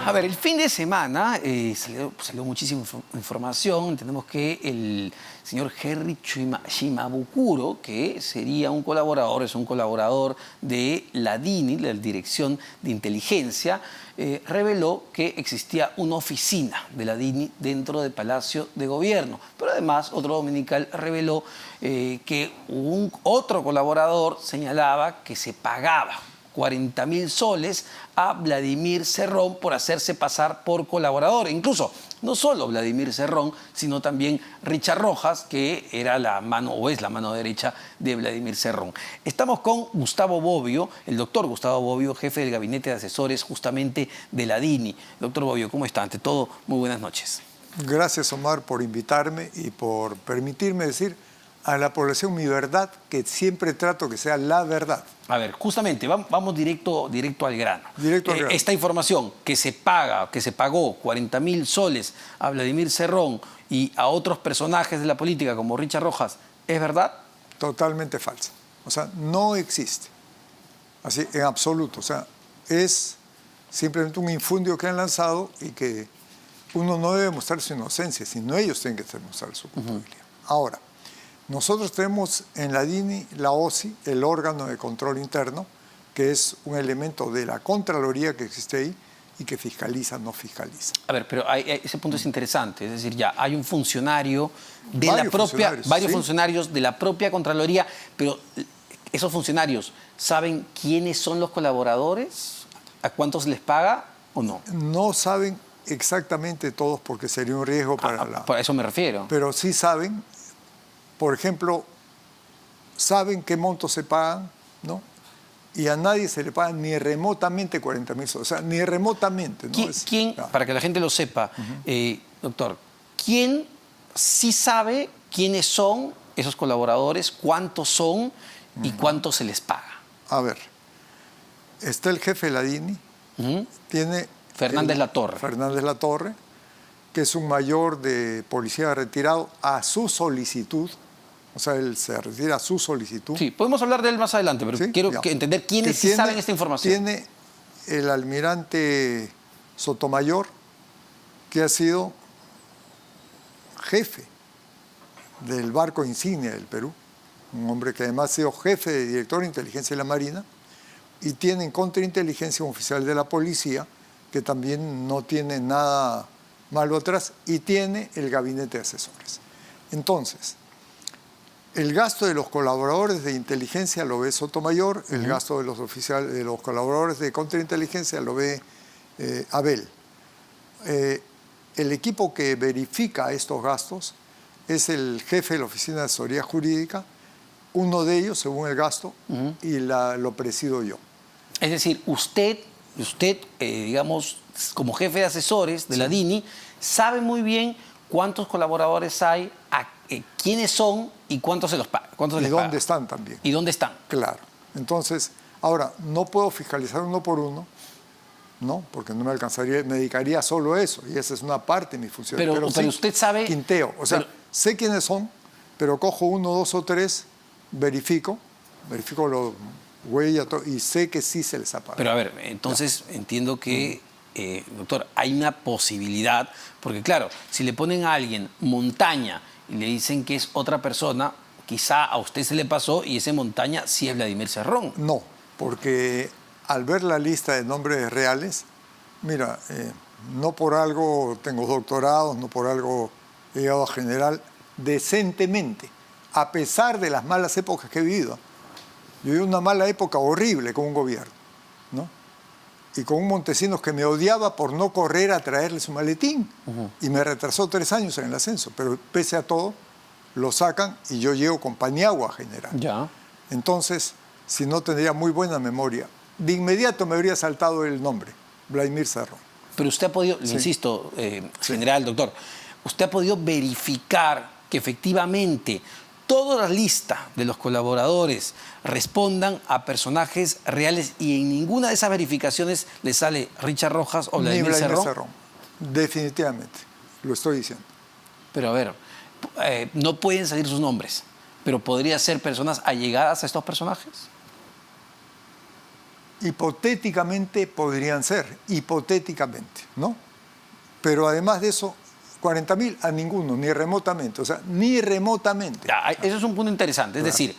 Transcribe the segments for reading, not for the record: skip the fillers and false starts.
A ver, el fin de semana salió muchísima información. Entendemos que el señor Henry Shimabukuro, que sería un colaborador, es un colaborador de la DINI, la Dirección de Inteligencia, reveló que existía una oficina de la DINI dentro del Palacio de Gobierno. Pero además, otro dominical reveló que otro colaborador señalaba que se pagaba 40.000 soles a Vladimir Cerrón por hacerse pasar por colaborador. Incluso, no solo Vladimir Cerrón, sino también Richard Rojas, que era la mano o es la mano derecha de Vladimir Cerrón. Estamos con Gustavo Bobbio, el doctor Gustavo Bobbio, jefe del gabinete de asesores justamente de la DINI. Doctor Bobbio, ¿cómo está? Ante todo, muy buenas noches. Gracias, Omar, por invitarme y por permitirme decir a la población mi verdad, que siempre trato que sea la verdad. A ver, justamente, vamos directo al grano. Directo al grano. Esta información que se pagó 40.000 soles a Vladimir Cerrón y a otros personajes de la política como Richard Rojas, ¿es verdad? Totalmente falsa. O sea, no existe. Así, en absoluto. O sea, es simplemente un infundio que han lanzado y que uno no debe mostrar su inocencia, sino ellos tienen que demostrar su culpabilidad. Ahora, nosotros tenemos en la DINI la OSI, el órgano de control interno, que es un elemento de la Contraloría que existe ahí y que fiscaliza, no fiscaliza. A ver, pero ese punto es interesante. Es decir, ya hay un funcionario de varios funcionarios de la propia Contraloría, pero esos funcionarios ¿saben quiénes son los colaboradores? ¿A cuántos les paga o no? No saben exactamente todos porque sería un riesgo para la... Por eso me refiero. Pero sí saben. Por ejemplo, saben qué montos se pagan, ¿no? Y a nadie se le pagan ni remotamente 40.000 soles. O sea, ni remotamente, ¿no? ¿Quién, para que la gente lo sepa, doctor, quién sí sabe quiénes son esos colaboradores, cuántos son y cuánto se les paga? A ver, está el jefe de la DINI, tiene... Fernández Latorre. Fernández Latorre, que es un mayor de policía retirado a su solicitud. O sea, él se retira a su solicitud. Sí, podemos hablar de él más adelante, pero ¿sí? quiero entender quiénes sí saben esta información. Tiene el almirante Sotomayor, que ha sido jefe del barco insignia del Perú, un hombre que además ha sido jefe de director de inteligencia de la Marina, y tiene en contrainteligencia un oficial de la policía, que también no tiene nada malo atrás, y tiene el gabinete de asesores. Entonces, el gasto de los colaboradores de inteligencia lo ve Sotomayor, el gasto de los oficiales, de los colaboradores de contrainteligencia lo ve Abel. El equipo que verifica estos gastos es el jefe de la Oficina de Asesoría Jurídica, uno de ellos, según el gasto, y lo presido yo. Es decir, usted digamos, como jefe de asesores de la DINI, sabe muy bien cuántos colaboradores hay, quiénes son y cuántos se los paga. Y dónde están también. ¿Y dónde están? Claro. Entonces, ahora, no puedo fiscalizar uno por uno, ¿no? Porque no me alcanzaría, me dedicaría solo a eso, y esa es una parte de mi función. Pero sí, usted sabe... quinteo, o sea, sé quiénes son, pero cojo uno, dos o tres, verifico los huellas y sé que sí se les ha pagado. Pero a ver, entonces entiendo que, doctor, hay una posibilidad, porque claro, si le ponen a alguien Montaña y le dicen que es otra persona, quizá a usted se le pasó y ese Montaña sí es Vladimir Cerrón. No, porque al ver la lista de nombres reales, mira, no por algo tengo doctorados, no por algo he llegado a general decentemente, a pesar de las malas épocas que he vivido. Yo viví una mala época horrible con un gobierno, ¿no? Y con un Montesinos que me odiaba por no correr a traerle su maletín. Y me retrasó 3 años en el ascenso. Pero pese a todo, lo sacan y yo llego con Paniagua a general. Ya. Entonces, si no tendría muy buena memoria, de inmediato me habría saltado el nombre, Vladimir Cerrón. Pero usted ha podido, le insisto, general, doctor, usted ha podido verificar que efectivamente toda la lista de los colaboradores respondan a personajes reales y en ninguna de esas verificaciones le sale Richard Rojas o Vladimir Cerrón. Definitivamente, lo estoy diciendo. Pero a ver, no pueden salir sus nombres, pero podría ser personas allegadas a estos personajes. Hipotéticamente podrían ser, hipotéticamente, ¿no? Pero además de eso, 40.000 a ninguno, ni remotamente, o sea, ni remotamente. Ya, eso es un punto interesante. Es Claro. decir,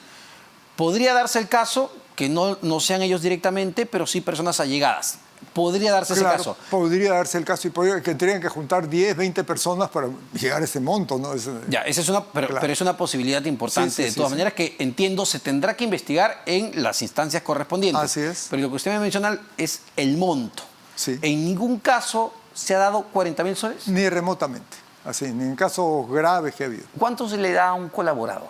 podría darse el caso que no sean ellos directamente, pero sí personas allegadas. Podría darse ese Claro, caso. podría darse el caso y que tendrían que juntar 10, 20 personas para llegar a ese monto, ¿no? Ya, esa es Claro. pero es una posibilidad importante. Sí, sí, de sí, todas sí. maneras, que entiendo se tendrá que investigar en las instancias correspondientes. Así es. Pero lo que usted me menciona es el monto. Sí. En ningún caso se ha dado 40.000 soles. Ni remotamente, así, ni en casos graves que ha habido. ¿Cuánto se le da a un colaborador?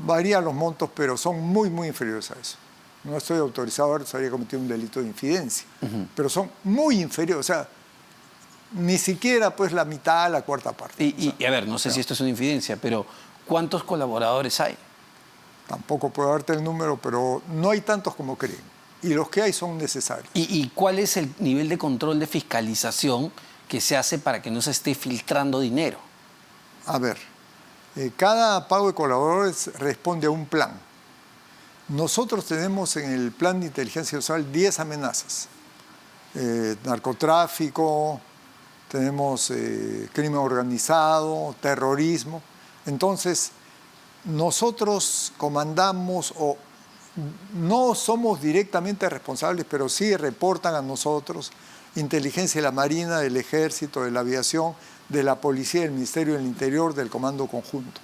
Varían los montos, pero son muy, muy inferiores a eso. No estoy autorizado, ahora se habría cometido un delito de infidencia, pero son muy inferiores, o sea, ni siquiera pues la mitad, la cuarta parte. Y a ver, no sé si esto es una infidencia, pero ¿cuántos colaboradores hay? Tampoco puedo darte el número, pero no hay tantos como creen. Y los que hay son necesarios. ¿Y cuál es el nivel de control de fiscalización que se hace para que no se esté filtrando dinero? A ver, cada pago de colaboradores responde a un plan. Nosotros tenemos en el plan de inteligencia social 10 amenazas. Narcotráfico, tenemos crimen organizado, terrorismo. Entonces, nosotros comandamos o no somos directamente responsables, pero sí reportan a nosotros inteligencia de la Marina, del Ejército, de la Aviación, de la Policía, del Ministerio del Interior, del Comando Conjunto.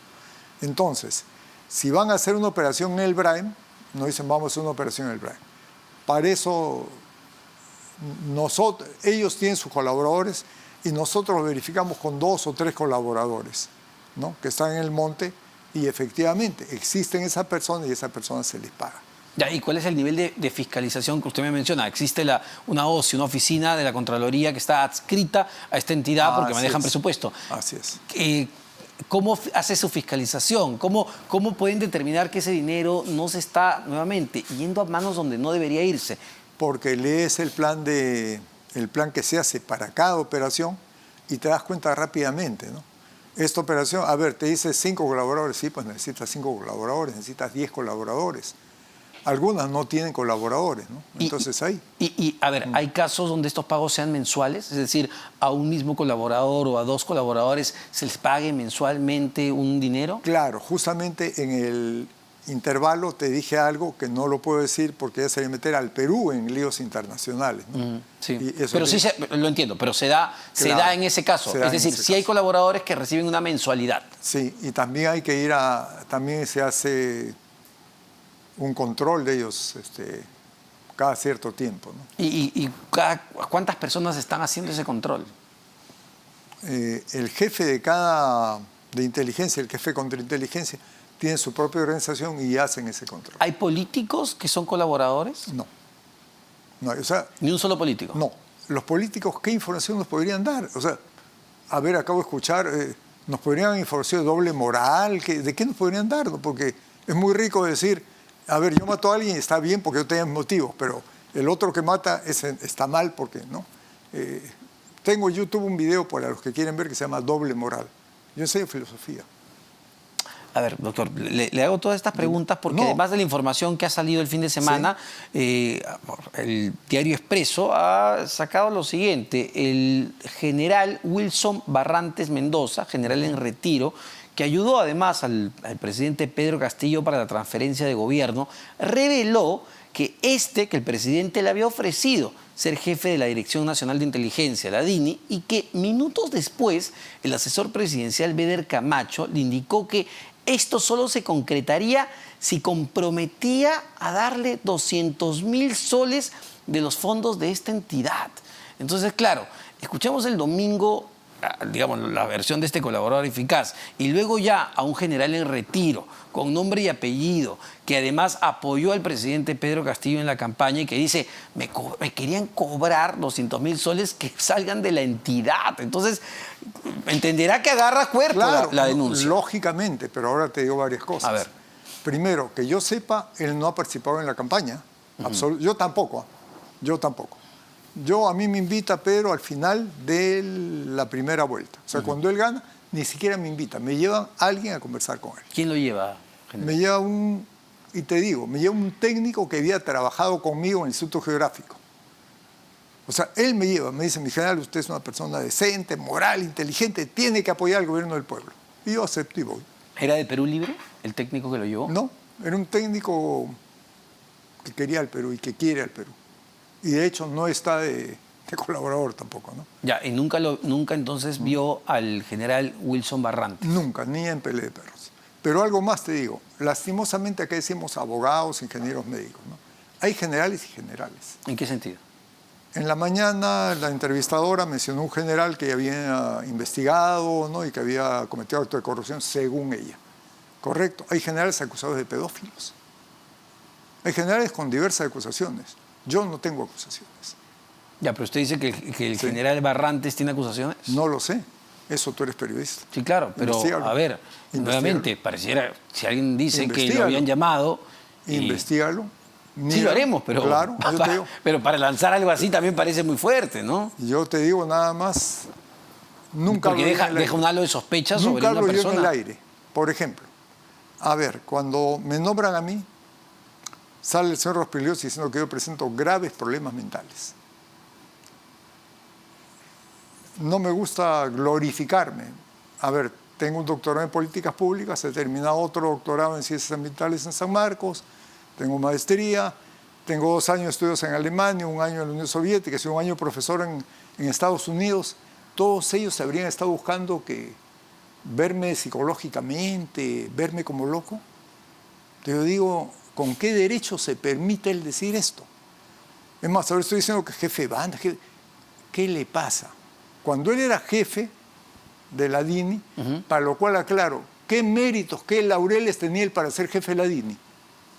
Entonces, si van a hacer una operación en el Braem, nos dicen vamos a hacer una operación en el Braem. Para eso ellos tienen sus colaboradores y nosotros lo verificamos con 2 o 3 colaboradores, ¿no? Que están en el monte y efectivamente existen esas personas y a esa persona se les paga. Ya, ¿y cuál es el nivel de fiscalización que usted me menciona? Existe una OSI, una oficina de la Contraloría que está adscrita a esta entidad porque manejan presupuesto. Así es. ¿Cómo hace su fiscalización? ¿Cómo pueden determinar que ese dinero no se está nuevamente yendo a manos donde no debería irse? Porque lees el plan que se hace para cada operación y te das cuenta rápidamente, ¿no? Esta operación, a ver, te dice 5 colaboradores, sí, pues necesitas 5 colaboradores, necesitas 10 colaboradores. Algunas no tienen colaboradores, ¿no? Entonces ahí. A ver, ¿hay casos donde estos pagos sean mensuales? Es decir, a un mismo colaborador o a 2 colaboradores se les pague mensualmente un dinero. Claro, justamente en el intervalo te dije algo que no lo puedo decir porque ya se va a meter al Perú en líos internacionales, ¿no? Sí. Pero sí, lo entiendo, pero se da en ese caso. Es decir, sí hay colaboradores que reciben una mensualidad. Sí, y también hay que también se hace un control de ellos cada cierto tiempo, ¿no? ¿Y cuántas personas están haciendo ese control? El jefe de inteligencia, el jefe de contrainteligencia, tiene su propia organización y hacen ese control. ¿Hay políticos que son colaboradores? No. No, o sea, ¿Ni un solo político? No. Los políticos, ¿qué información nos podrían dar? O sea, a ver, acabo de escuchar, ¿nos podrían dar información de doble moral? ¿De qué nos podrían dar? Porque es muy rico decir, a ver, yo mato a alguien y está bien porque yo tenía motivos, pero el otro que mata está mal porque, ¿no? Tengo en YouTube un video para los que quieren ver que se llama Doble Moral. Yo enseño filosofía. A ver, doctor, le hago todas estas preguntas porque además de la información que ha salido el fin de semana, el diario Expreso ha sacado lo siguiente. El general Wilson Barrantes Mendoza, general en retiro, que ayudó además al presidente Pedro Castillo para la transferencia de gobierno, reveló que el presidente le había ofrecido ser jefe de la Dirección Nacional de Inteligencia, la DINI, y que minutos después el asesor presidencial Beder Camacho le indicó que esto solo se concretaría si comprometía a darle 200.000 soles de los fondos de esta entidad. Entonces, claro, escuchamos el domingo, digamos, la versión de este colaborador eficaz, y luego ya a un general en retiro, con nombre y apellido, que además apoyó al presidente Pedro Castillo en la campaña y que dice, me querían cobrar 200.000 soles que salgan de la entidad. Entonces, entenderá que agarra cuerpo la denuncia. Lógicamente, pero ahora te digo varias cosas. A ver. Primero, que yo sepa, él no ha participado en la campaña. Yo tampoco. A mí me invita Pedro al final de la primera vuelta. O sea, cuando él gana, ni siquiera me invita. Me llevan a alguien a conversar con él. ¿Quién lo lleva, general? Me lleva un Y te digo, me lleva un técnico que había trabajado conmigo en el Instituto Geográfico. O sea, él me lleva, me dice, mi general, usted es una persona decente, moral, inteligente, tiene que apoyar al gobierno del pueblo. Y yo acepto y voy. ¿Era de Perú Libre el técnico que lo llevó? No, era un técnico que quería al Perú y que quiere al Perú. Y de hecho no está de colaborador tampoco, ¿no? Ya, y nunca entonces vio al general Wilson Barrantes. Nunca, ni en pelea de perros. Pero algo más te digo, lastimosamente acá decimos abogados, ingenieros médicos, ¿no? Hay generales y generales. ¿En qué sentido? En la mañana la entrevistadora mencionó un general que había investigado, ¿no? Y que había cometido actos de corrupción según ella. Correcto. Hay generales acusados de pedófilos. Hay generales con diversas acusaciones. Yo no tengo acusaciones. Ya, pero usted dice que el Sí. general Barrantes tiene acusaciones. No lo sé. Eso tú eres periodista. Sí, claro, pero Investígalo. a ver, Investígalo. nuevamente, pareciera, si alguien dice que lo Investígalo. habían llamado... y- Investígalo. Sí, Mira, lo haremos, pero, Claro, yo te digo. pero para lanzar algo así también parece muy fuerte, ¿no? Yo te digo nada más. Nunca Porque hablo yo en el deja aire. un halo de sospecha Nunca sobre una hablo yo en el persona. aire. Por ejemplo, a ver, cuando me nombran a mí, sale el señor Rospigliosi diciendo que yo presento graves problemas mentales. No me gusta glorificarme. A ver, tengo un doctorado en políticas públicas, he terminado otro doctorado en ciencias ambientales en San Marcos, tengo maestría, tengo 2 años de estudios en Alemania, 1 año en la Unión Soviética, soy 1 año profesor en Estados Unidos. Todos ellos habrían estado buscando verme psicológicamente, verme como loco. Yo digo, ¿con qué derecho se permite él decir esto? Es más, ahora estoy diciendo que jefe de banda, ¿qué le pasa? Cuando él era jefe de la DINI, para lo cual aclaro, ¿qué méritos, qué laureles tenía él para ser jefe de la DINI?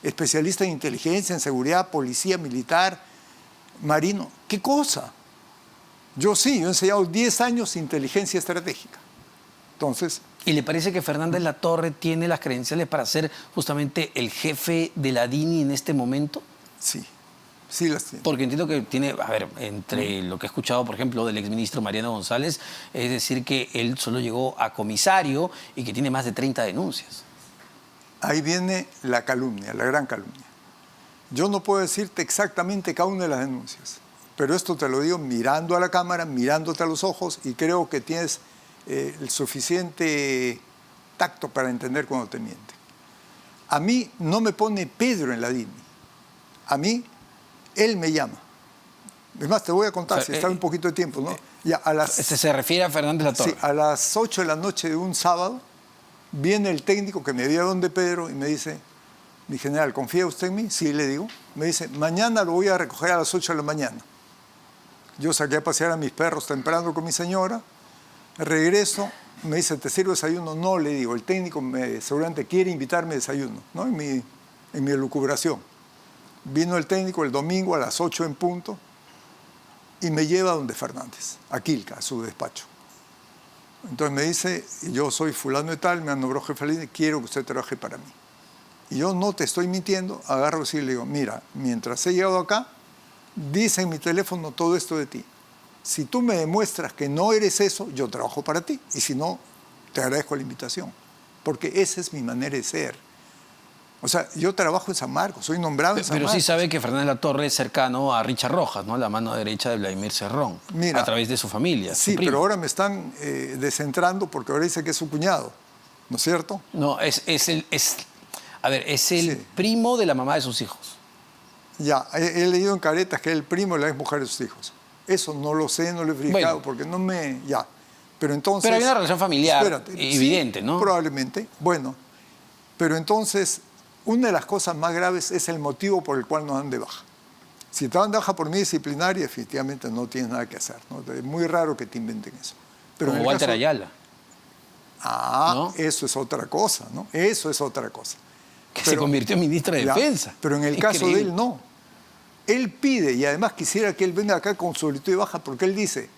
Especialista en inteligencia, en seguridad, policía, militar, marino. ¿Qué cosa? Yo sí, yo he enseñado 10 años inteligencia estratégica. Entonces, ¿Y le parece que Fernández Latorre tiene las credenciales para ser justamente el jefe de la DINI en este momento? sí, sí las tiene. Porque entiendo que tiene, a ver, entre lo que he escuchado, por ejemplo, del exministro Mariano González, es decir, que él solo llegó a comisario y que tiene más de 30 denuncias. Ahí viene la calumnia, la gran calumnia. Yo no puedo decirte exactamente cada una de las denuncias, pero esto te lo digo mirando a la cámara, mirándote a los ojos, y creo que tienes el suficiente tacto para entender cuando te miente. A mí no me pone Pedro en la DINI. A mí, él me llama. Es más, te voy a contar, O sea, si está un poquito de tiempo, ¿no? Ya, Se refiere a Fernández Latorre. sí, a las 8 de la noche de un sábado, viene el técnico que me había donde Pedro y me dice, mi general, ¿confía usted en mí? Sí, le digo. Me dice, mañana lo voy a recoger a las 8 de la mañana. Yo saqué a pasear a mis perros temprano con mi señora, regreso, me dice, ¿te sirvo desayuno? No, le digo, el técnico seguramente quiere invitarme a desayuno, ¿no? En mi elucubración. Vino el técnico el domingo a las 8 en punto y me lleva donde Fernández, a Quilca, a su despacho. Entonces me dice, yo soy fulano de tal, me nombró jefe de línea, quiero que usted trabaje para mí. Y yo no te estoy mintiendo, agarro así y le digo, mira, mientras he llegado acá, dice en mi teléfono todo esto de ti. Si tú me demuestras que no eres eso, yo trabajo para ti. Y si no, te agradezco la invitación. Porque esa es mi manera de ser. O sea, yo trabajo en San Marcos, soy nombrado en San Pero Marcos. sí sabe que Fernández Latorre es cercano a Richard Rojas, ¿no? La mano derecha de Vladimir Cerrón, Mira, a través de su familia. Sí, su primo. pero ahora me están descentrando porque ahora dice que es su cuñado, ¿no es cierto? No, es el Sí. primo de la mamá de sus hijos. Ya, he leído en caretas que es el primo de la ex mujer de sus hijos. Eso no lo sé, no lo he verificado Bueno. porque no me... Ya. Pero entonces... Pero hay una relación familiar Espérate, evidente, sí, ¿no? Probablemente. Bueno, pero entonces una de las cosas más graves es el motivo por el cual nos dan de baja. Si te dan de baja por mí disciplinaria, definitivamente no tienes nada que hacer, ¿no? Es muy raro que te inventen eso. Pero Como en el Walter caso- Ayala, ¿no? Eso es otra cosa, ¿no? Eso es otra cosa. que se convirtió en ministro de Ya, Defensa. pero en el caso de Increíble. él no. Él pide, y además quisiera que él venga acá con solicitud de baja, porque él dice,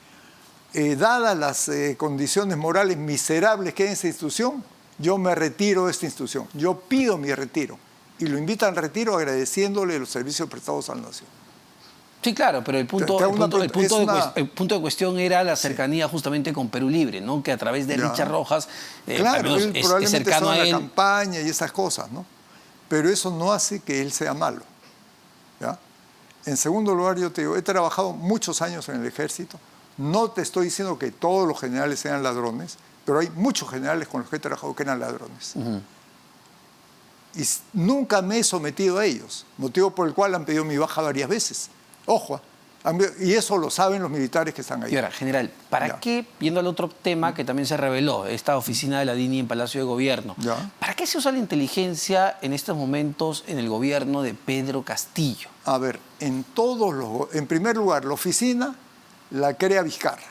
dadas las condiciones morales miserables que hay en esta institución, yo me retiro de esta institución. Yo pido mi retiro. Y lo invita al retiro agradeciéndole los servicios prestados a la nación. Sí, claro, pero el punto, Te hago el una punto, el pregunta, punto es de, una- el punto de cuestión era la cercanía justamente con Perú Libre, ¿no? Que a través de Ya. Richard Rojas, al Claro, menos él es probablemente cercano estaba a en la él. campaña y esas cosas, ¿no? pero eso no hace que él sea malo, ¿ya? En segundo lugar, yo te digo, he trabajado muchos años en el ejército. No te estoy diciendo que todos los generales sean ladrones, pero hay muchos generales con los que he trabajado que eran ladrones. Y nunca me he sometido a ellos, motivo por el cual han pedido mi baja varias veces. Ojo, y eso lo saben los militares que están ahí. Y ahora, general, ¿para qué, viendo al otro tema que también se reveló, esta oficina de la DINI en Palacio de Gobierno, ¿para qué se usa la inteligencia en estos momentos en el gobierno de Pedro Castillo? A ver, en primer lugar, la oficina la crea Vizcarra.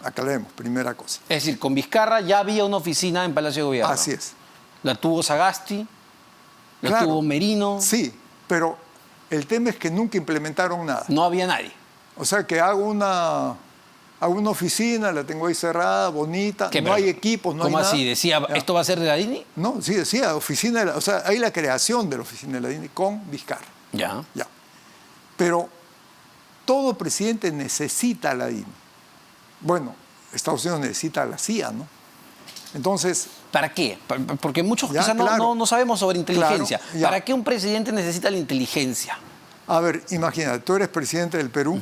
Aclaremos, primera cosa. Es decir, con Vizcarra ya había una oficina en Palacio de Gobierno. Así es. La tuvo Sagasti, la Claro, tuvo Merino. Sí, pero el tema es que nunca implementaron nada. No había nadie. O sea que hago una oficina, la tengo ahí cerrada, bonita, no hay equipos, no hay nada. ¿Cómo así? ¿Decía, esto va a ser de la DINI? No, sí decía, o sea, hay la creación de la oficina de la DINI con Vizcarra. Ya. Pero todo presidente necesita a la DINI. Bueno, Estados Unidos necesita a la CIA, ¿no? Entonces... ¿Para qué? Porque muchos quizás no sabemos sobre inteligencia. Claro, ¿Para qué un presidente necesita la inteligencia? A ver, imagínate, tú eres presidente del Perú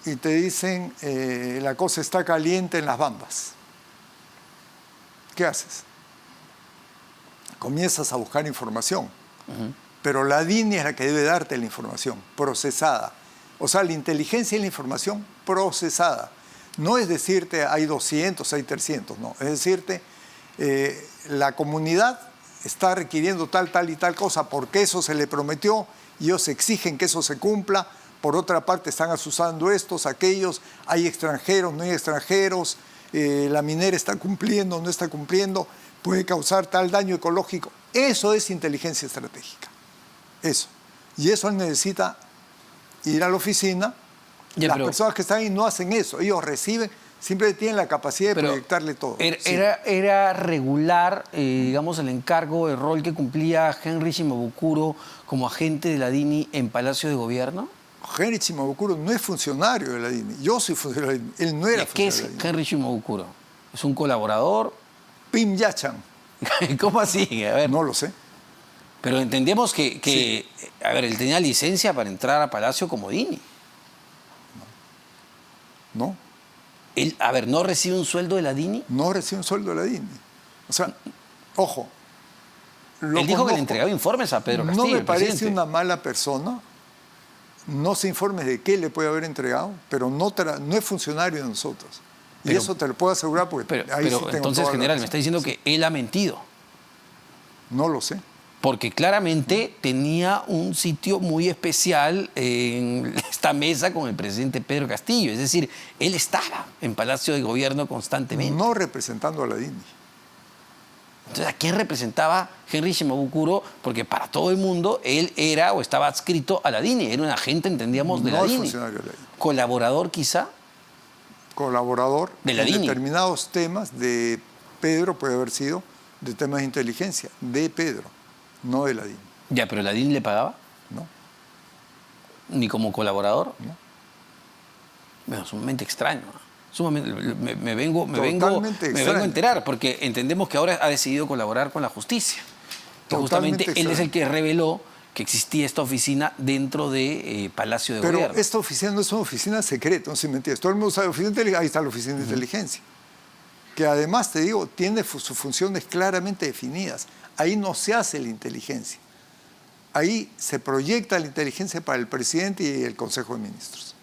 y te dicen la cosa está caliente en las Bambas. ¿Qué haces? Comienzas a buscar información, pero la DINI es la que debe darte la información procesada. O sea, la inteligencia y la información procesada. No es decirte hay 200, hay 300, no. Es decirte... la comunidad está requiriendo tal y tal cosa porque eso se le prometió y ellos exigen que eso se cumpla. Por otra parte están asusando estos, aquellos, hay extranjeros, no hay extranjeros, la minera está cumpliendo, no está cumpliendo, puede causar tal daño ecológico. Eso es inteligencia estratégica, eso. Y eso él necesita ir a la oficina. Las personas que están ahí no hacen eso, ellos reciben... Siempre tienen la capacidad de proyectarle todo. Era regular, digamos, el encargo, el rol que cumplía Henry Shimabukuro como agente de la DINI en Palacio de Gobierno. Henry Shimabukuro no es funcionario de la DINI. Yo soy funcionario de la DINI. Él no era funcionario de la DINI. ¿Qué es Henry Shimabukuro? ¿Es un colaborador? Pim Yachan. ¿Cómo así? A ver. No lo sé. Pero entendemos que a ver, él tenía licencia para entrar a Palacio como DINI. No. Él, a ver, ¿no recibe un sueldo de la DINI? No recibe un sueldo de la DINI. O sea, ojo. Él dijo que le entregaba informes a Pedro Castillo. No me parece una mala persona. No sé informes de qué le puede haber entregado, pero no es funcionario de nosotros. Y eso te lo puedo asegurar porque ahí sí tengo entonces, general, me está diciendo que él ha mentido. No lo sé. Porque claramente tenía un sitio muy especial en esta mesa con el presidente Pedro Castillo. Es decir, él estaba en Palacio de Gobierno constantemente. No representando a la DINI. Entonces, ¿a quién representaba Henry Shimabukuro? Porque para todo el mundo él era o estaba adscrito a la DINI. Era un agente, entendíamos, de la DINI. No es funcionario de la DINI. ¿Colaborador quizá? Colaborador de la DINI. En determinados temas de Pedro, puede haber sido de temas de inteligencia, de Pedro. No de la DINI. Ya, pero ¿la DINI le pagaba? No. ¿Ni como colaborador? No. Bueno, sumamente extraño. Sumamente, me vengo a enterar, porque entendemos que ahora ha decidido colaborar con la justicia. Que justamente él es el que reveló que existía esta oficina dentro de Palacio de Gobierno. Pero esta oficina no es una oficina secreta, no sé si me entiendes. Todo el mundo sabe oficina de inteligencia, ahí está la oficina de inteligencia. Que además, te digo, tiene sus funciones claramente definidas. Ahí no se hace la inteligencia. Ahí se proyecta la inteligencia para el presidente y el Consejo de Ministros.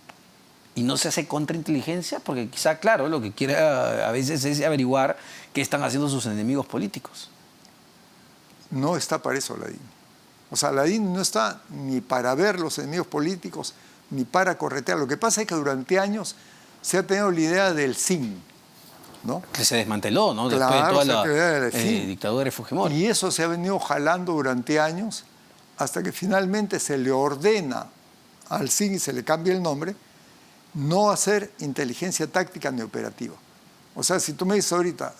¿Y no se hace contrainteligencia? Porque quizá, claro, lo que quiere a veces es averiguar qué están haciendo sus enemigos políticos. No está para eso la DINI. O sea, la DINI no está ni para ver los enemigos políticos, ni para corretear. Lo que pasa es que durante años se ha tenido la idea del SIN, ¿no? Que se desmanteló, ¿no? Claro, después de toda la dictadura de Fujimori. Y eso se ha venido jalando durante años hasta que finalmente se le ordena al SIN y se le cambia el nombre, no hacer inteligencia táctica ni operativa. O sea, si tú me dices ahorita,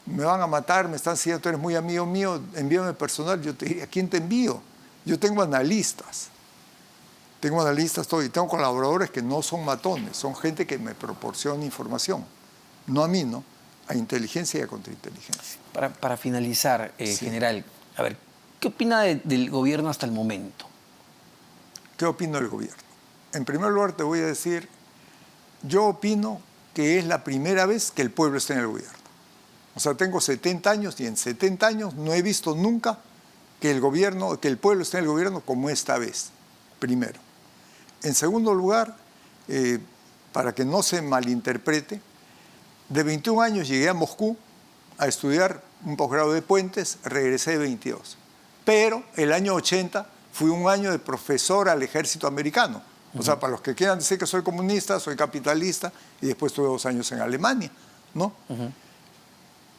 me van a matar, me están siguiendo, tú eres muy amigo mío, envíame personal, yo te diría, ¿a quién te envío? Yo tengo analistas todo, y tengo colaboradores que no son matones, son gente que me proporciona información. No a mí, ¿no? A inteligencia y a contrainteligencia. Para finalizar, Sí. general, a ver, ¿Qué opina del gobierno hasta el momento? ¿Qué opino del gobierno? En primer lugar te voy a decir, yo opino que es la primera vez que el pueblo está en el gobierno. O sea, tengo 70 años y en 70 años no he visto nunca que el pueblo esté en el gobierno como esta vez, primero. En segundo lugar, para que no se malinterprete, de 21 años llegué a Moscú a estudiar un posgrado de puentes, regresé de 22. Pero el año 80 fui un año de profesor al ejército americano. O sea, para los que quieran decir que soy comunista, soy capitalista, y después tuve 2 años en Alemania, ¿no?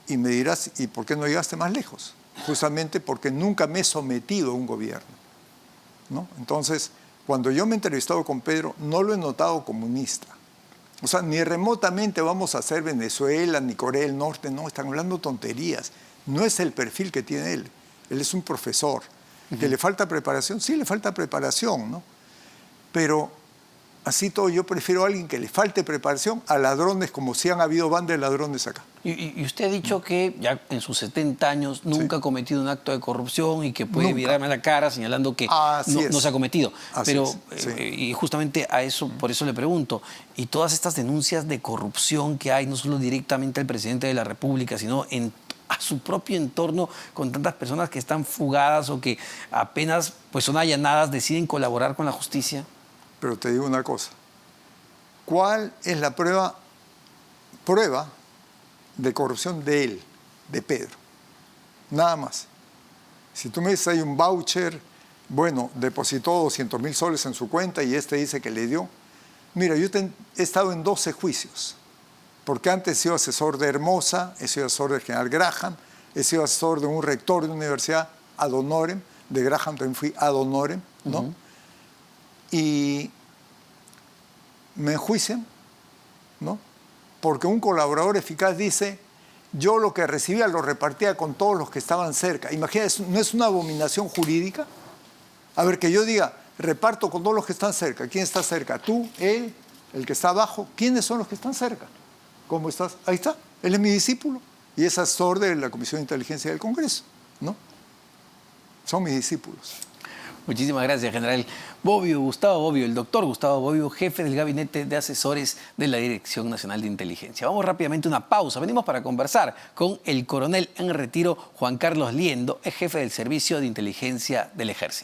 Y me dirás, ¿y por qué no llegaste más lejos? Justamente porque nunca me he sometido a un gobierno, ¿no? Entonces, cuando yo me he entrevistado con Pedro, no lo he notado comunista. O sea, ni remotamente vamos a hacer Venezuela, ni Corea del Norte, no, están hablando tonterías. No es el perfil que tiene él. Él es un profesor. ¿Que le falta preparación? Sí, le falta preparación, ¿no? Pero así todo, yo prefiero a alguien que le falte preparación a ladrones, como si han habido bandas de ladrones acá. Y usted ha dicho que ya en sus 70 años nunca ha cometido un acto de corrupción y que puede mirarme a la cara señalando que no se ha cometido. Pero, y justamente a eso, por eso le pregunto, y todas estas denuncias de corrupción que hay, no solo directamente al presidente de la República, sino a su propio entorno, con tantas personas que están fugadas o que apenas pues, son allanadas, deciden colaborar con la justicia. Pero te digo una cosa, ¿cuál es la prueba de corrupción de él, de Pedro? Nada más. Si tú me dices hay un voucher, bueno, depositó 200.000 soles en su cuenta y este dice que le dio. Mira, yo he estado en 12 juicios, porque antes he sido asesor de Hermosa, he sido asesor del general Graham, he sido asesor de un rector de una universidad ad honorem, de Graham también fui ad honorem, ¿no? Y me enjuician, ¿no? Porque un colaborador eficaz dice, yo lo que recibía lo repartía con todos los que estaban cerca. Imagínate, ¿no es una abominación jurídica? A ver, que yo diga, reparto con todos los que están cerca. ¿Quién está cerca? ¿Tú? ¿Él? ¿El que está abajo? ¿Quiénes son los que están cerca? ¿Cómo estás? Ahí está, él es mi discípulo y es asesor de la Comisión de Inteligencia del Congreso, ¿no? Son mis discípulos. Muchísimas gracias, general Gustavo Bobbio, el doctor Gustavo Bobbio, jefe del Gabinete de Asesores de la Dirección Nacional de Inteligencia. Vamos rápidamente a una pausa. Venimos para conversar con el coronel en retiro Juan Carlos Liendo, es jefe del Servicio de Inteligencia del Ejército.